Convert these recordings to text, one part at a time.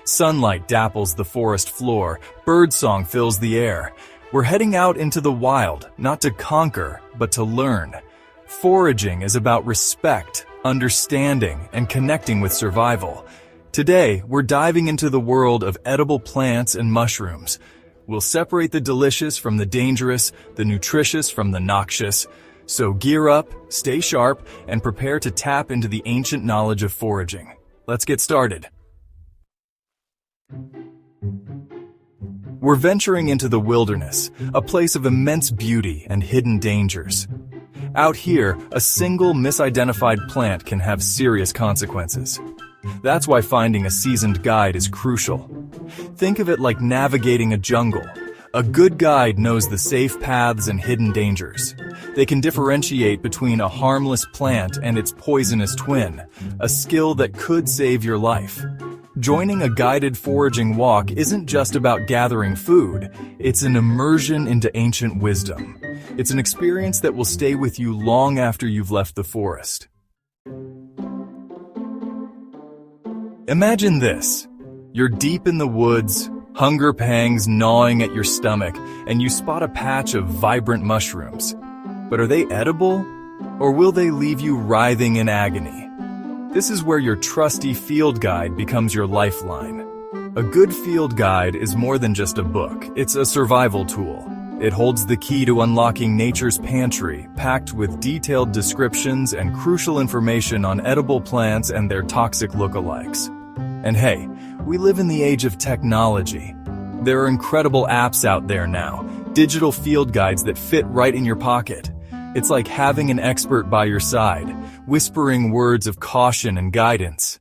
Sunlight dapples the forest floor, birdsong fills the air. We're heading out into the wild, not to conquer, but to learn. Foraging is about respect, understanding, and connecting with survival. Today, we're diving into the world of edible plants and mushrooms. We'll separate the delicious from the dangerous, the nutritious from the noxious. So gear up, stay sharp, and prepare to tap into the ancient knowledge of foraging. Let's get started. We're venturing into the wilderness, a place of immense beauty and hidden dangers. Out here, a single misidentified plant can have serious consequences. That's why finding a seasoned guide is crucial. Think of it like navigating a jungle. A good guide knows the safe paths and hidden dangers. They can differentiate between a harmless plant and its poisonous twin, a skill that could save your life. Joining a guided foraging walk isn't just about gathering food, it's an immersion into ancient wisdom. It's an experience that will stay with you long after you've left the forest. Imagine this. You're deep in the woods, hunger pangs gnawing at your stomach, and you spot a patch of vibrant mushrooms. But are they edible? Or will they leave you writhing in agony? This is where your trusty field guide becomes your lifeline. A good field guide is more than just a book, it's a survival tool. It holds the key to unlocking nature's pantry, packed with detailed descriptions and crucial information on edible plants and their toxic lookalikes. And hey, we live in the age of technology. There are incredible apps out there now, digital field guides that fit right in your pocket. It's like having an expert by your side, whispering words of caution and guidance.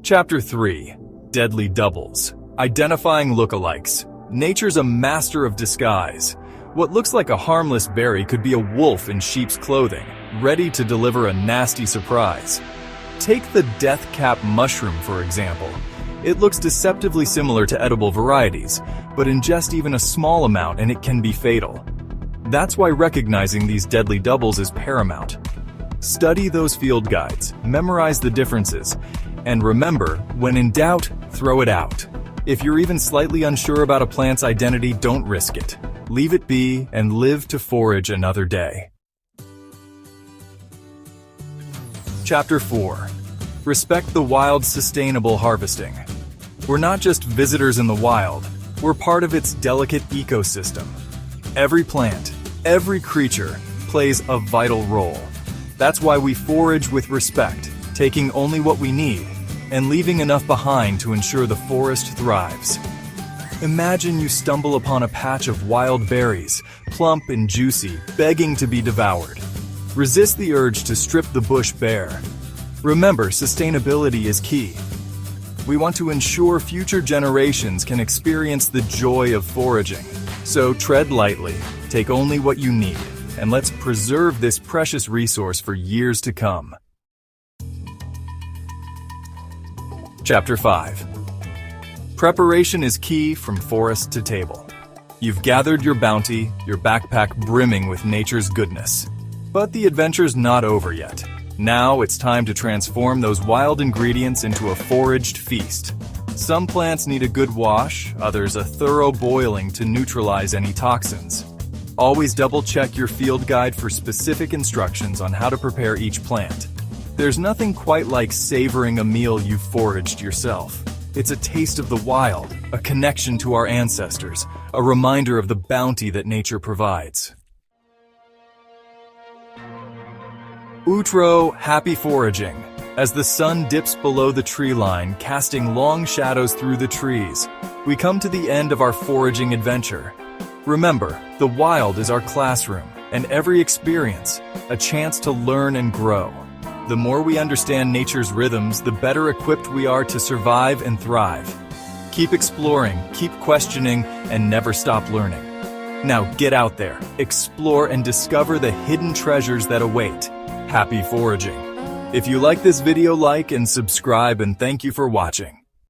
Chapter 3. Deadly Doubles. Identifying lookalikes. Nature's a master of disguise. What looks like a harmless berry could be a wolf in sheep's clothing, ready to deliver a nasty surprise. Take the death cap mushroom, for example. It looks deceptively similar to edible varieties, but ingest even a small amount and it can be fatal. That's why recognizing these deadly doubles is paramount. Study those field guides, memorize the differences, and remember, when in doubt, throw it out. If you're even slightly unsure about a plant's identity, don't risk it. Leave it be and live to forage another day. Chapter 4. Respect the wild's sustainable harvesting. We're not just visitors in the wild, we're part of its delicate ecosystem. Every plant, every creature plays a vital role. That's why we forage with respect, taking only what we need, and leaving enough behind to ensure the forest thrives. Imagine you stumble upon a patch of wild berries, plump and juicy, begging to be devoured. Resist the urge to strip the bush bare. Remember, sustainability is key. We want to ensure future generations can experience the joy of foraging. So tread lightly, take only what you need, and let's preserve this precious resource for years to come. Chapter 5. Preparation is key from forest to table. You've gathered your bounty, your backpack brimming with nature's goodness. But the adventure's not over yet. Now it's time to transform those wild ingredients into a foraged feast. Some plants need a good wash, others a thorough boiling to neutralize any toxins. Always double-check your field guide for specific instructions on how to prepare each plant. There's nothing quite like savoring a meal you've foraged yourself. It's a taste of the wild, a connection to our ancestors, a reminder of the bounty that nature provides. Outro, happy foraging. As the sun dips below the tree line, casting long shadows through the trees, we come to the end of our foraging adventure. Remember, the wild is our classroom, and every experience, a chance to learn and grow. The more we understand nature's rhythms, the better equipped we are to survive and thrive. Keep exploring, keep questioning, and never stop learning. Now get out there, explore and discover the hidden treasures that await. Happy foraging! If you like this video, like and subscribe, and thank you for watching.